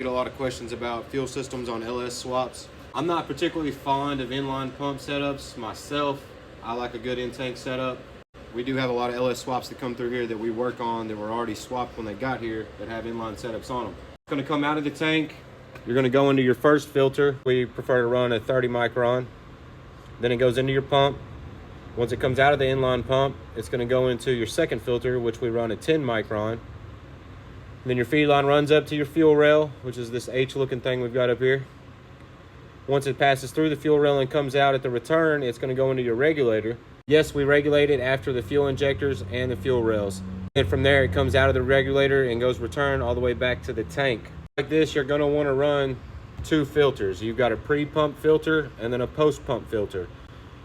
Get a lot of questions about fuel systems on LS swaps. I'm not particularly fond of inline pump setups myself. I like a good in-tank setup. We do have a lot of LS swaps that come through here that we work on that were already swapped when they got here that have inline setups on them. It's going to come out of the tank. You're going to go into your first filter. We prefer to run a 30 micron. Then it goes into your pump. Once it comes out of the inline pump, it's going to go into your second filter, which we run a 10 micron. Then your feed line runs up to your fuel rail, which is this H-looking thing we've got up here. Once it passes through the fuel rail and comes out at the return, it's going to go into your regulator. Yes, we regulate it after the fuel injectors and the fuel rails. And from there, it comes out of the regulator and goes return all the way back to the tank. Like this, you're going to want to run two filters. You've got a pre-pump filter and then a post-pump filter.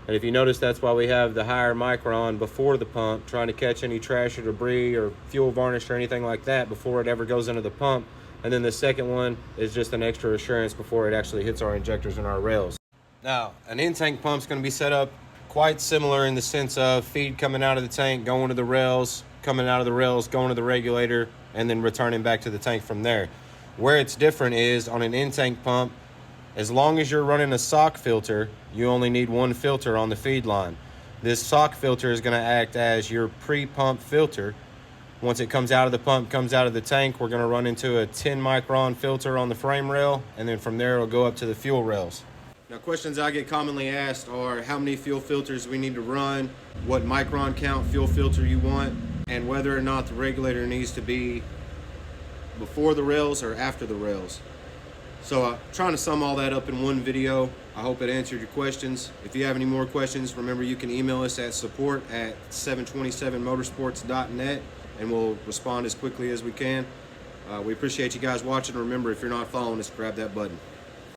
And if you notice, that's why we have the higher micron before the pump, trying to catch any trash or debris or fuel varnish or anything like that before it ever goes into the pump. And then the second one is just an extra assurance before it actually hits our injectors and our rails. Now, an in-tank pump is going to be set up quite similar in the sense of feed coming out of the tank, going to the rails, coming out of the rails, going to the regulator, and then returning back to the tank from there. Where it's different is on an in-tank pump, as long as you're running a sock filter, you only need one filter on the feed line. This sock filter is going to act as your pre-pump filter. Once it comes out of the pump, comes out of the tank, we're going to run into a 10 micron filter on the frame rail, and then from there it'll go up to the fuel rails. Now, questions I get commonly asked are how many fuel filters we need to run, what micron count fuel filter you want, and whether or not the regulator needs to be before the rails or after the rails. So I'm trying to sum all that up in one video. I hope it answered your questions. If you have any more questions, remember you can email us at support@727motorsports.net and we'll respond as quickly as we can. We appreciate you guys watching. Remember, if you're not following us, grab that button.